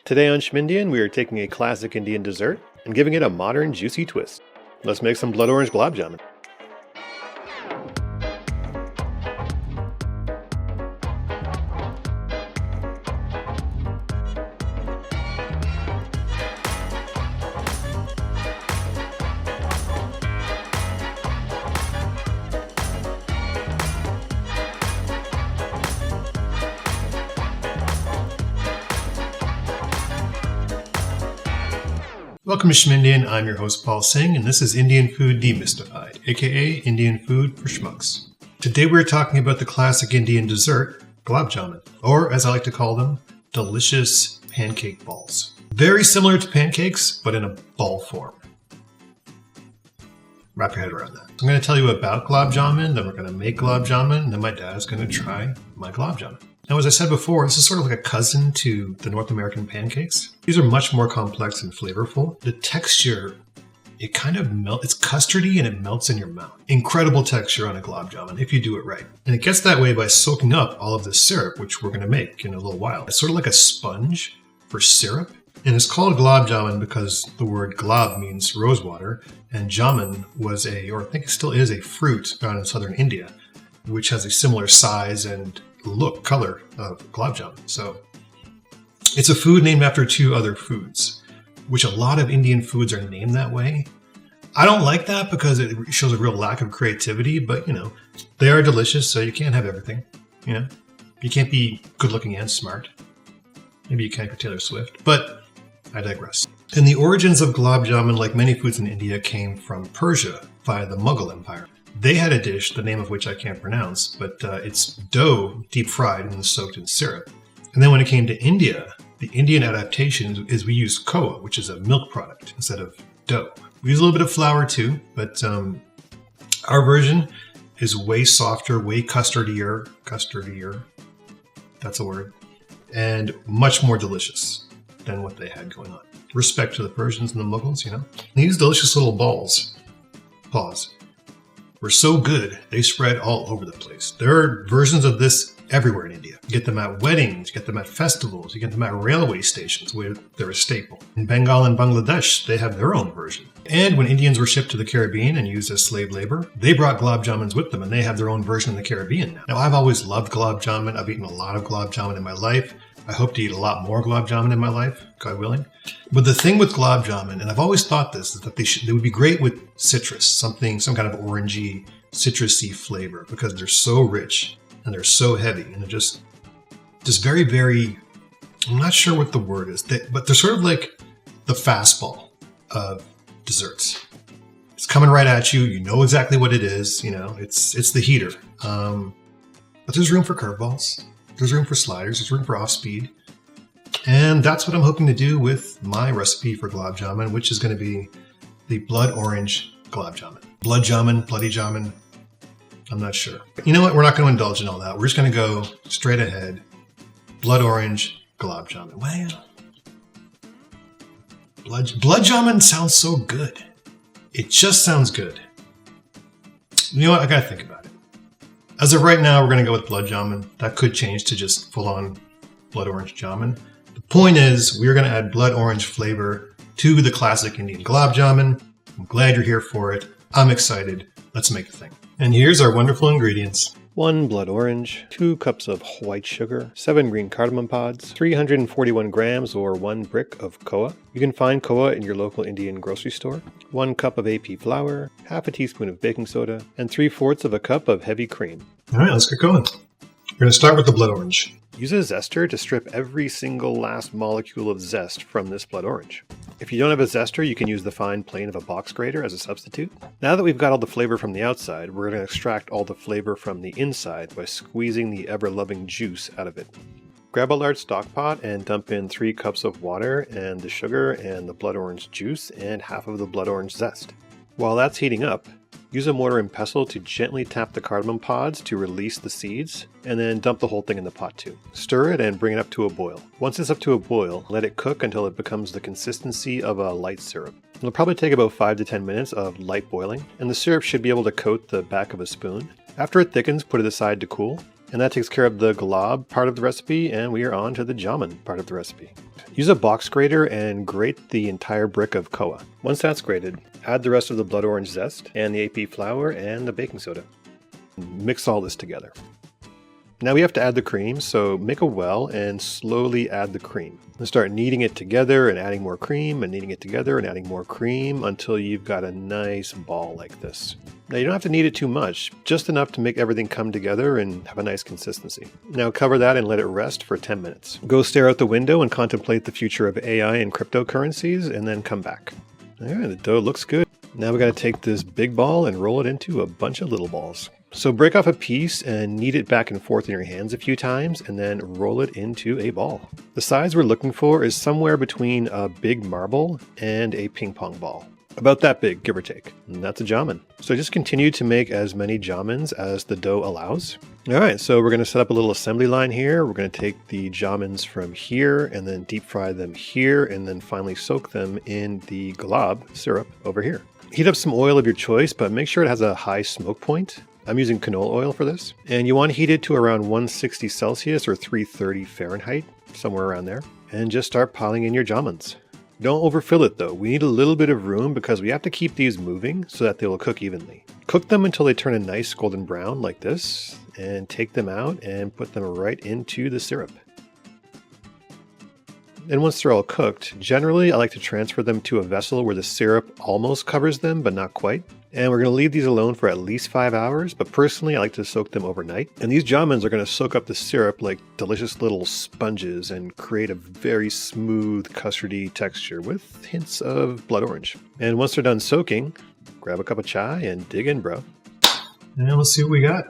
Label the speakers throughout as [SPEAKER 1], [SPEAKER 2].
[SPEAKER 1] Today on Schmindian, we are taking a classic Indian dessert and giving it a modern, juicy twist. Let's make some blood orange Gulab Jamun.
[SPEAKER 2] Welcome to Schmindian. I'm your host Paul Singh, and this is Indian Food Demystified, aka Indian Food for Schmucks. Today we're talking about the classic Indian dessert, Gulab Jamun, or as I like to call them, delicious pancake balls. Very similar to pancakes, but in a ball form. Wrap your head around that. I'm going to tell you about Gulab Jamun, then we're going to make Gulab Jamun, and then my dad's going to try my Gulab Jamun. Now, as I said before, this is sort of like a cousin to the North American pancakes. These are much more complex and flavorful. The texture, it kind of melts. It's custardy and it melts in your mouth. Incredible texture on a Gulab Jamun if you do it right. And it gets that way by soaking up all of the syrup, which we're going to make in a little while. It's sort of like a sponge for syrup. And it's called Gulab Jamun because the word Gulab means rosewater, and Jamun was or I think it still is, a fruit found in southern India, which has a similar size and color of Gulab Jamun. So it's a food named after two other foods, which a lot of Indian foods are named that way. I don't like that because it shows a real lack of creativity, but they are delicious, so you can't have everything. You can't be good looking and smart. Maybe you can for Taylor Swift, but I digress. And the origins of Gulab Jamun, like many foods in India, came from Persia via the Mughal Empire. They had a dish, the name of which I can't pronounce, but it's dough deep fried and soaked in syrup. And then when it came to India, the Indian adaptation is we use khoa, which is a milk product, instead of dough. We use a little bit of flour too, but our version is way softer, way custardier, that's a word, and much more delicious than what they had going on. Respect to the Persians and the Mughals, These delicious little balls, were so good, they spread all over the place. There are versions of this everywhere in India. You get them at weddings, you get them at festivals, you get them at railway stations where they're a staple. In Bengal and Bangladesh, they have their own version. And when Indians were shipped to the Caribbean and used as slave labor, they brought Gulab Jamuns with them, and they have their own version in the Caribbean now. Now, I've always loved Gulab Jamun. I've eaten a lot of Gulab Jamun in my life. I hope to eat a lot more Gulab Jamun in my life, God willing. But the thing with Gulab Jamun, and I've always thought this, is that they would be great with citrus, some kind of orangey, citrusy flavor, because they're so rich and they're so heavy, and they're just very, very, I'm not sure what the word is, but they're sort of like the fastball of desserts. It's coming right at you. You know exactly what it is. It's the heater. But there's room for curveballs. There's room for sliders. There's room for off speed. And that's what I'm hoping to do with my recipe for Gulab Jamun, which is going to be the blood orange Gulab Jamun. Blood Jamun, bloody Jamun. I'm not sure. You know what? We're not going to indulge in all that. We're just going to go straight ahead. Blood orange Gulab Jamun. Well, blood Jamun sounds so good. It just sounds good. You know what? I got to think about it. As of right now, we're going to go with blood Jamun. That could change to just full-on blood orange Jamun. The point is, we're going to add blood orange flavor to the classic Indian Gulab Jamun. I'm glad you're here for it. I'm excited. Let's make the thing. And here's our wonderful ingredients.
[SPEAKER 1] 1 blood orange, 2 cups of white sugar, 7 green cardamom pods, 341 grams or 1 brick of khoa. You can find khoa in your local Indian grocery store. 1 cup of AP flour, half a teaspoon of baking soda, and 3/4 of a cup of heavy cream.
[SPEAKER 2] All right, let's get going. We're going to start with the blood orange.
[SPEAKER 1] Use a zester to strip every single last molecule of zest from this blood orange. If you don't have a zester, you can use the fine plane of a box grater as a substitute. Now that we've got all the flavor from the outside, we're going to extract all the flavor from the inside by squeezing the ever-loving juice out of it. Grab a large stock pot and dump in 3 cups of water and the sugar and the blood orange juice and half of the blood orange zest. While that's heating up, use a mortar and pestle to gently tap the cardamom pods to release the seeds, and then dump the whole thing in the pot too. Stir it and bring it up to a boil. Once it's up to a boil, let it cook until it becomes the consistency of a light syrup. It'll probably take about 5 to 10 minutes of light boiling, and the syrup should be able to coat the back of a spoon. After it thickens, put it aside to cool. And that takes care of the gulab part of the recipe, and we are on to the jamun part of the recipe. Use a box grater and grate the entire brick of khoa. Once that's grated, add the rest of the blood orange zest and the AP flour and the baking soda. Mix all this together. Now we have to add the cream, so make a well and slowly add the cream. And start kneading it together and adding more cream and kneading it together and adding more cream until you've got a nice ball like this. Now you don't have to knead it too much, just enough to make everything come together and have a nice consistency. Now cover that and let it rest for 10 minutes. Go stare out the window and contemplate the future of AI and cryptocurrencies, and then come back. Alright, the dough looks good. Now we got to take this big ball and roll it into a bunch of little balls. So break off a piece and knead it back and forth in your hands a few times and then roll it into a ball. The size we're looking for is somewhere between a big marble and a ping pong ball. About that big, give or take. And that's a jamun. So just continue to make as many jamuns as the dough allows. Alright, so we're going to set up a little assembly line here. We're going to take the jamuns from here and then deep fry them here and then finally soak them in the gulab syrup over here. Heat up some oil of your choice, but make sure it has a high smoke point. I'm using canola oil for this. And you want to heat it to around 160 Celsius or 330 Fahrenheit, somewhere around there. And just start piling in your jamuns. Don't overfill it though. We need a little bit of room because we have to keep these moving so that they will cook evenly. Cook them until they turn a nice golden brown like this, and take them out and put them right into the syrup. And once they're all cooked, generally I like to transfer them to a vessel where the syrup almost covers them, but not quite. And we're going to leave these alone for at least 5 hours, but personally I like to soak them overnight. And these jamuns are going to soak up the syrup like delicious little sponges and create a very smooth, custardy texture with hints of blood orange. And once they're done soaking, grab a cup of chai and dig in, bro.
[SPEAKER 2] And let's see what we got.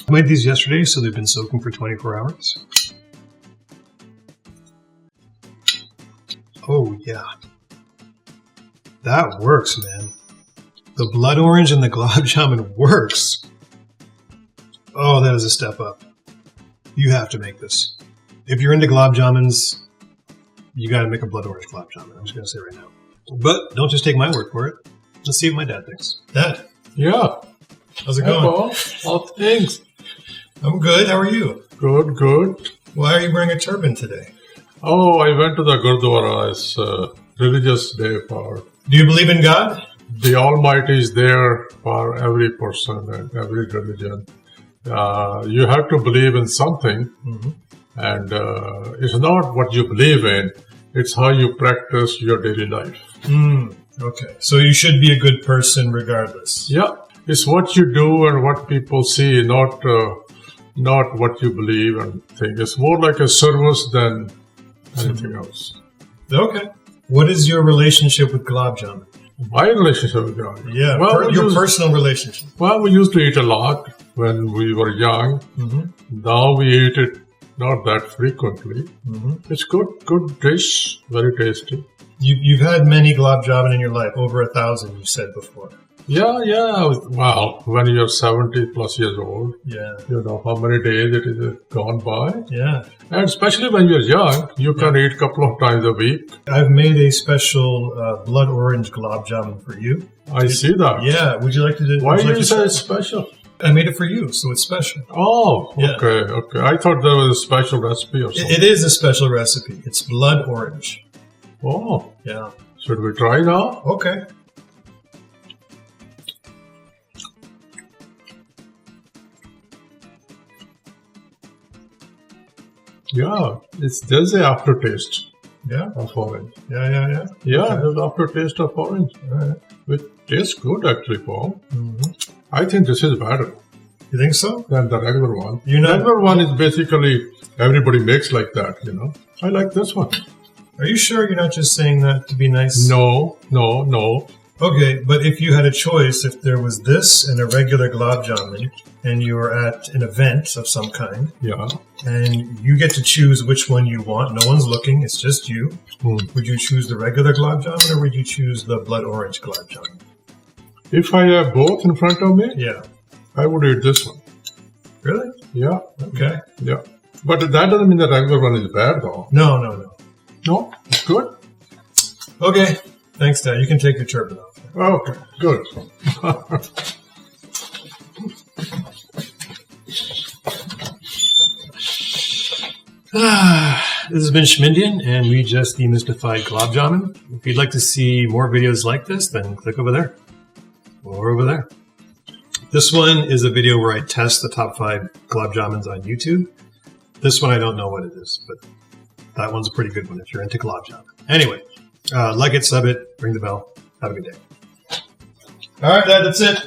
[SPEAKER 2] I made these yesterday, so they've been soaking for 24 hours. Oh yeah, that works, man. The blood orange and the gulab jamun works. Oh, that is a step up. You have to make this. If you're into gulab jamuns, you got to make a blood orange gulab jamun. I'm just going to say right now. But don't just take my word for it. Let's see what my dad thinks. Dad.
[SPEAKER 3] Yeah.
[SPEAKER 2] How's it
[SPEAKER 3] Hey,
[SPEAKER 2] going?
[SPEAKER 3] Paul. All things.
[SPEAKER 2] I'm good. How are you?
[SPEAKER 3] Good, good.
[SPEAKER 2] Why are you wearing a turban today?
[SPEAKER 3] Oh, I went to the Gurdwara. It's a religious day for
[SPEAKER 2] Do you believe in God?
[SPEAKER 3] the Almighty is there for every person and every religion. You have to believe in something, and it's not what you believe in, it's how you practice your daily life.
[SPEAKER 2] Okay. So you should be a good person regardless.
[SPEAKER 3] Yeah, it's what you do and what people see, not what you believe and think. It's more like a service than anything else.
[SPEAKER 2] Okay. What is your relationship with gulab jamun?
[SPEAKER 3] My relationship with God.
[SPEAKER 2] Yeah,
[SPEAKER 3] Well,
[SPEAKER 2] your personal relationship.
[SPEAKER 3] Well, we used to eat a lot when we were young. Now we eat it not that frequently. It's good dish, very tasty.
[SPEAKER 2] You've had many gulab jamun in your life, over 1,000 you said before.
[SPEAKER 3] Yeah. Well, when you're 70 plus years old,
[SPEAKER 2] Yeah.
[SPEAKER 3] you know how many days it is gone by.
[SPEAKER 2] Yeah.
[SPEAKER 3] And especially when you're young, you can eat a couple of times a week.
[SPEAKER 2] I've made a special blood orange gulab jamun for you.
[SPEAKER 3] I see that.
[SPEAKER 2] Yeah. Would you like to do
[SPEAKER 3] Why
[SPEAKER 2] would
[SPEAKER 3] do
[SPEAKER 2] like
[SPEAKER 3] you
[SPEAKER 2] to
[SPEAKER 3] say
[SPEAKER 2] try-
[SPEAKER 3] it's special?
[SPEAKER 2] I made it for you, so it's special.
[SPEAKER 3] Oh,
[SPEAKER 2] Yeah.
[SPEAKER 3] okay. I thought there was a special recipe or something.
[SPEAKER 2] It is a special recipe. It's blood orange.
[SPEAKER 3] Oh,
[SPEAKER 2] Yeah.
[SPEAKER 3] should we try now?
[SPEAKER 2] Okay.
[SPEAKER 3] Yeah, there's an aftertaste
[SPEAKER 2] Yeah.
[SPEAKER 3] of orange.
[SPEAKER 2] Yeah.
[SPEAKER 3] Yeah, there's aftertaste of orange. It tastes good actually, Paul. I think this is better
[SPEAKER 2] You think so?
[SPEAKER 3] than the regular one.
[SPEAKER 2] You're not-
[SPEAKER 3] Regular one is basically everybody makes like that, you know. I like this one.
[SPEAKER 2] Are you sure you're not just saying that to be nice?
[SPEAKER 3] No.
[SPEAKER 2] Okay, but if you had a choice, if there was this and a regular gulab jamun, and you were at an event of some kind,
[SPEAKER 3] Yeah.
[SPEAKER 2] and you get to choose which one you want, no one's looking, it's just you, would you choose the regular gulab jamun or would you choose the blood orange gulab jamun?
[SPEAKER 3] If I have both in front of me,
[SPEAKER 2] Yeah.
[SPEAKER 3] I would eat this one.
[SPEAKER 2] Really?
[SPEAKER 3] Yeah.
[SPEAKER 2] Okay.
[SPEAKER 3] Yeah. But that doesn't mean the regular one is bad though.
[SPEAKER 2] No.
[SPEAKER 3] No, it's good.
[SPEAKER 2] Okay. Thanks, Dad. You can take your turban off.
[SPEAKER 3] Okay, good.
[SPEAKER 2] This has been Schmindian, and we just demystified Gulab Jamun. If you'd like to see more videos like this, then click over there. Or over there. This one is a video where I test the top 5 Gulab Jamuns on YouTube. This one I don't know what it is, but that one's a pretty good one if you're into Gulab Jamun. Anyway, like it, sub it, ring the bell. Have a good day. Alright, that's it.